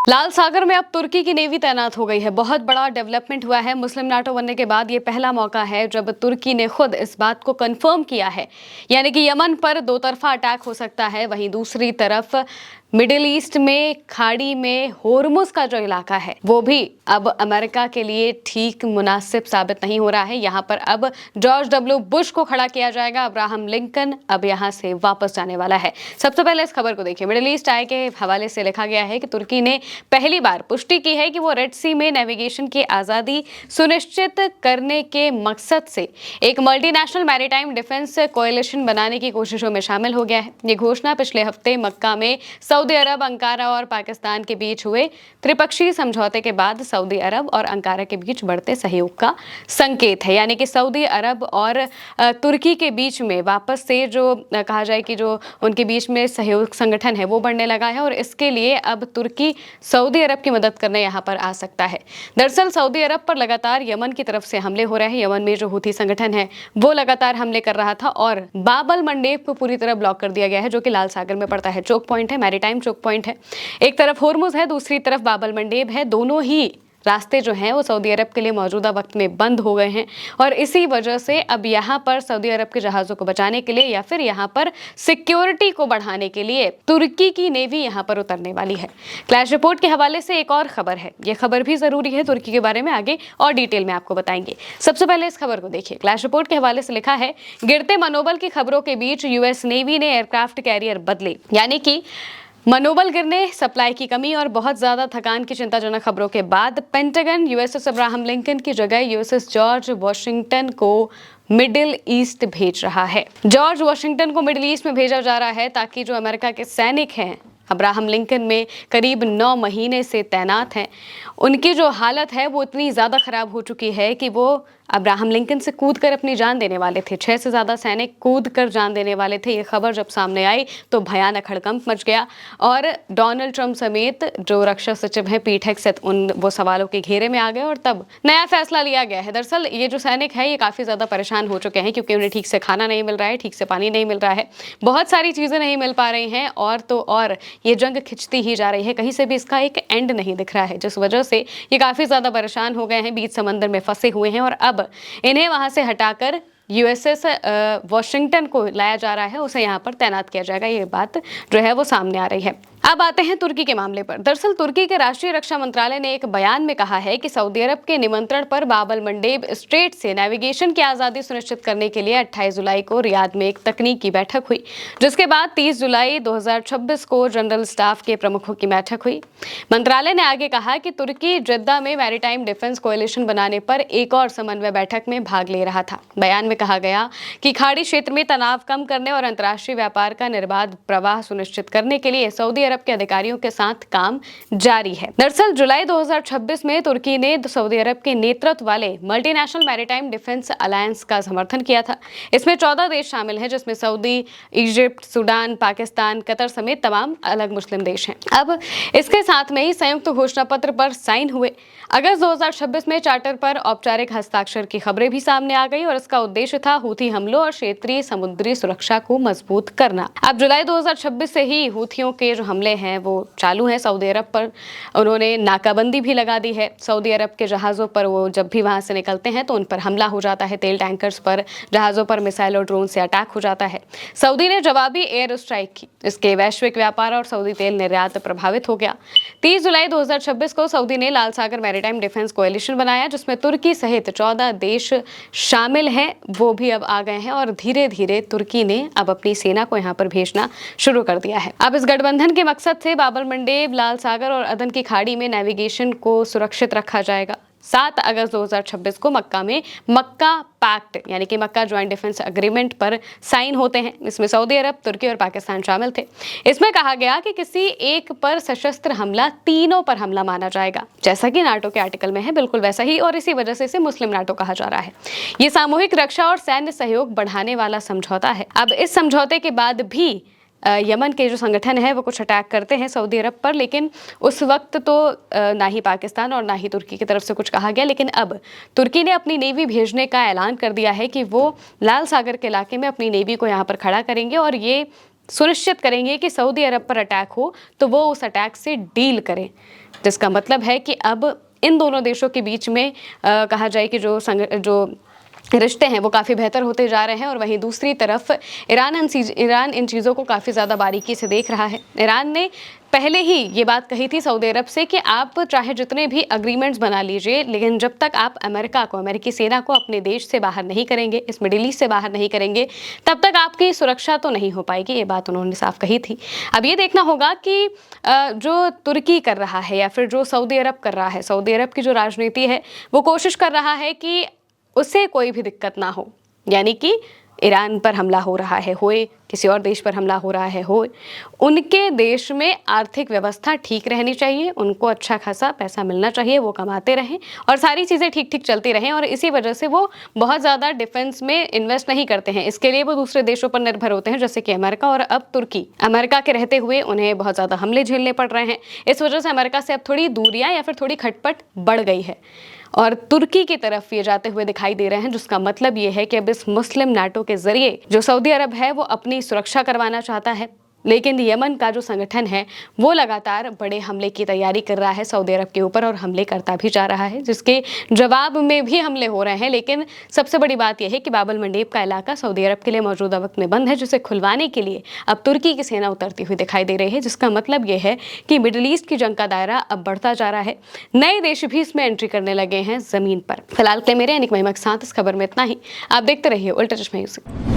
लाल सागर में अब तुर्की की नेवी तैनात हो गई है। बहुत बड़ा डेवलपमेंट हुआ है। मुस्लिम नाटो बनने के बाद ये पहला मौका है जब तुर्की ने खुद इस बात को कंफर्म किया है, यानी कि यमन पर दो तरफा अटैक हो सकता है। वहीं दूसरी तरफ मिडिल ईस्ट में खाड़ी में होर्मुज का जो इलाका है वो भी अब अमेरिका के लिए ठीक मुनासिब साबित नहीं हो रहा है। यहाँ पर अब जॉर्ज डब्ल्यू बुश को खड़ा किया जाएगा। अब्राहम लिंकन अब यहाँ से वापस जाने वाला है। सबसे पहले इस खबर को देखिए। मिडिल ईस्ट आई के हवाले से लिखा गया है कि तुर्की ने पहली बार पुष्टि की है कि वो रेड सी में नेविगेशन की आजादी सुनिश्चित करने के मकसद से एक मल्टीनेशनल मैरीटाइम डिफेंस कोएलिशन बनाने की कोशिशों में शामिल हो गया है। ये घोषणा पिछले हफ्ते मक्का में सऊदी अरब, अंकारा और पाकिस्तान के बीच हुए त्रिपक्षीय समझौते के बाद सऊदी अरब और अंकारा के बीच बढ़ते सहयोग का संकेत है। यानी कि सऊदी अरब और तुर्की के बीच में वापस से जो कहा जाए कि जो उनके बीच में सहयोग संगठन है वो बढ़ने लगा है और इसके लिए अब तुर्की सऊदी अरब की मदद करने यहाँ पर आ सकता है। दरअसल सऊदी अरब पर लगातार यमन की तरफ से हमले हो रहे हैं। यमन में जो हूथी संगठन है वो लगातार हमले कर रहा था और बाबल मंडेब को पूरी तरह ब्लॉक कर दिया गया है, जो कि लाल सागर में पड़ता है। चोक पॉइंट है, मैरीटाइम चोक पॉइंट है। एक तरफ होर्मुज है, दूसरी तरफ बाबल मंडेब है। दोनों ही रास्ते जो हैं वो सऊदी अरब के लिए मौजूदा वक्त में बंद हो गए हैं और इसी वजह से अब यहाँ पर सऊदी अरब के जहाज़ों को बचाने के लिए या फिर यहाँ पर सिक्योरिटी को बढ़ाने के लिए तुर्की की नेवी यहाँ पर उतरने वाली है। क्लैश रिपोर्ट के हवाले से एक और खबर है, ये खबर भी जरूरी है तुर्की के बारे में, आगे और डिटेल में आपको बताएंगे। सबसे पहले इस खबर को देखिए। क्लैश रिपोर्ट के हवाले से लिखा है, गिरते मनोबल की खबरों के बीच यूएस नेवी ने एयरक्राफ्ट कैरियर बदले। यानी कि मनोबल गिरने, सप्लाई की कमी और बहुत ज्यादा थकान की चिंताजनक खबरों के बाद पेंटागन यूएसएस अब्राहम लिंकन की जगह यूएसएस जॉर्ज वॉशिंगटन को मिडिल ईस्ट भेज रहा है। जॉर्ज वॉशिंगटन को मिडिल ईस्ट में भेजा जा रहा है ताकि जो अमेरिका के सैनिक हैं अब्राहम लिंकन में करीब 9 महीने से तैनात हैं, उनकी जो हालत है वो इतनी ज़्यादा ख़राब हो चुकी है कि वो अब्राहम लिंकन से कूद कर अपनी जान देने वाले थे। 6 से ज़्यादा सैनिक कूद कर जान देने वाले थे। ये खबर जब सामने आई तो भयानक हड़कंप मच गया और डोनाल्ड ट्रंप समेत जो रक्षा सचिव हैं पीट हेगसेथ उन वो सवालों के घेरे में आ गए और तब नया फैसला लिया गया है। दरअसल ये जो सैनिक है ये काफ़ी ज़्यादा परेशान हो चुके हैं क्योंकि उन्हें ठीक से खाना नहीं मिल रहा है, ठीक से पानी नहीं मिल रहा है, बहुत सारी चीज़ें नहीं मिल पा रही हैं और तो और ये जंग खिंचती ही जा रही है। कहीं से भी इसका एक एंड नहीं दिख रहा है, जिस वजह से ये काफ़ी ज़्यादा परेशान हो गए हैं, बीच समंदर में फंसे हुए हैं और अब इन्हें वहां से हटाकर यूएसएस वॉशिंगटन को लाया जा रहा है, उसे यहाँ पर तैनात किया जाएगा। ये बात जो है वो सामने आ रही है। अब आते हैं तुर्की के मामले पर। दरअसल तुर्की के राष्ट्रीय रक्षा मंत्रालय ने एक बयान में कहा है कि सऊदी अरब के निमंत्रण पर बाबल मंडेब स्ट्रेट से नेविगेशन की आज़ादी सुनिश्चित करने के लिए 28 जुलाई को रियाद में एक तकनीकी बैठक हुई, जिसके बाद 30 जुलाई 2026 को जनरल स्टाफ के प्रमुखों की बैठक हुई। मंत्रालय ने आगे कहा कि तुर्की जद्दा में मैरीटाइम डिफेंस कोएलिशन बनाने पर एक और समन्वय बैठक में भाग ले रहा था। बयान में कहा गया कि खाड़ी क्षेत्र में तनाव कम करने और अंतर्राष्ट्रीय व्यापार का निर्बाध प्रवाह सुनिश्चित करने के लिए सऊदी अरब के अधिकारियों के साथ काम जारी है। दरअसल जुलाई 2026 में तुर्की ने सऊदी अरब के नेतृत्व वाले मल्टीनेशनल मैरीटाइम डिफेंस अलायंस का समर्थन किया था। इसमें 14 देश शामिल हैं, जिसमें Saudi, Egypt, Sudan, Pakistan, Qatar समेत तमाम अलग मुस्लिम देश हैं। अब इसके साथ में ही संयुक्त घोषणा पत्र पर साइन हुए। अगस्त 2026 में चार्टर पर औपचारिक हस्ताक्षर की खबरें भी सामने आ गई और इसका उद्देश्य था हूथी हमलों और क्षेत्रीय समुद्री सुरक्षा को मजबूत करना। अब जुलाई 2026 से ही हूथियों के जो हमले हैं वो चालू हैं सऊदी अरब पर। उन्होंने नाकाबंदी भी लगा दी है। सऊदी अरब के जहाज़ों पर वो जब भी वहां से निकलते हैं तो उन पर हमला हो जाता है। तेल टैंकर्स पर, जहाज़ों पर मिसाइल और ड्रोन से अटैक हो जाता है। सऊदी ने जवाबी एयर स्ट्राइक की। इसके वैश्विक व्यापार और सऊदी तेल निर्यात प्रभावित हो गया। 30 जुलाई 2026 को सऊदी ने लाल सागर मैरीटाइम डिफेंस कोएलिशन बनाया, जिसमें तुर्की सहित 14 देश शामिल हैं। वो भी अब आ गए हैं और धीरे धीरे तुर्की ने अब अपनी सेना को यहाँ पर भेजना शुरू कर दिया है। अब इस गठबंधन के मकसद से बाबल मंडेब, लाल सागर और अदन की खाड़ी में नेविगेशन को सुरक्षित रखा जाएगा। 7 अगस्त 2026 को मक्का में मक्का पैक्ट यानी कि मक्का ज्वाइंट डिफेंस एग्रीमेंट पर साइन होते हैं। इसमें सऊदी अरब, तुर्की और पाकिस्तान शामिल थे। इसमें कहा गया कि किसी एक पर सशस्त्र हमला तीनों पर हमला माना जाएगा, जैसा कि नाटो के आर्टिकल में है, बिल्कुल वैसा ही, और इसी वजह से इसे मुस्लिम नाटो कहा जा रहा है। ये सामूहिक रक्षा और सैन्य सहयोग बढ़ाने वाला समझौता है। अब इस समझौते के बाद भी यमन के जो संगठन है वो कुछ अटैक करते हैं सऊदी अरब पर, लेकिन उस वक्त तो ना ही पाकिस्तान और ना ही तुर्की की तरफ से कुछ कहा गया। लेकिन अब तुर्की ने अपनी नेवी भेजने का ऐलान कर दिया है कि वो लाल सागर के इलाके में अपनी नेवी को यहाँ पर खड़ा करेंगे और ये सुनिश्चित करेंगे कि सऊदी अरब पर अटैक हो तो वो उस अटैक से डील करें, जिसका मतलब है कि अब इन दोनों देशों के बीच में कहा जाए कि जो रिश्ते हैं वो काफ़ी बेहतर होते जा रहे हैं। और वहीं दूसरी तरफ ईरान इन चीज़ों को काफ़ी ज़्यादा बारीकी से देख रहा है। ईरान ने पहले ही ये बात कही थी सऊदी अरब से कि आप चाहे जितने भी अग्रीमेंट्स बना लीजिए, लेकिन जब तक आप अमेरिकी सेना को अपने देश से बाहर नहीं करेंगे, इस मिडिल ईस्ट से बाहर नहीं करेंगे, तब तक आपकी सुरक्षा तो नहीं हो पाएगी। ये बात उन्होंने साफ कही थी। अब ये देखना होगा कि जो तुर्की कर रहा है या फिर जो सऊदी अरब कर रहा है, सऊदी अरब की जो राजनीति है वो कोशिश कर रहा है कि उसे कोई भी दिक्कत ना हो, यानी कि ईरान पर हमला हो रहा है होए, किसी और देश पर हमला हो रहा है होए, उनके देश में आर्थिक व्यवस्था ठीक रहनी चाहिए, उनको अच्छा खासा पैसा मिलना चाहिए, वो कमाते रहें और सारी चीज़ें ठीक ठीक चलती रहें। और इसी वजह से वो बहुत ज़्यादा डिफेंस में इन्वेस्ट नहीं करते हैं, इसके लिए वो दूसरे देशों पर निर्भर होते हैं, जैसे कि अमेरिका और अब तुर्की। अमेरिका के रहते हुए उन्हें बहुत ज़्यादा हमले झेलने पड़ रहे हैं, इस वजह से अमेरिका से अब थोड़ी दूरियाँ या फिर थोड़ी खटपट बढ़ गई है और तुर्की की तरफ ये जाते हुए दिखाई दे रहे हैं, जिसका मतलब ये है कि अब इस मुस्लिम नाटो के जरिए जो सऊदी अरब है वो अपनी सुरक्षा करवाना चाहता है, लेकिन यमन का जो संगठन है वो लगातार बड़े हमले की तैयारी कर रहा है सऊदी अरब के ऊपर और हमले करता भी जा रहा है, जिसके जवाब में भी हमले हो रहे हैं। लेकिन सबसे बड़ी बात यह है कि बाब अल मंडेब का इलाका सऊदी अरब के लिए मौजूदा वक्त में बंद है, जिसे खुलवाने के लिए अब तुर्की की सेना उतरती हुई दिखाई दे रही है, जिसका मतलब यह है कि मिडिल ईस्ट की जंग का दायरा अब बढ़ता जा रहा है, नए देश भी इसमें एंट्री करने लगे हैं जमीन पर। फिलहाल के लिए मेरे यानी महिमा के साथ इस खबर में इतना ही। आप देखते रहिए उल्टा चश्मा न्यूज़।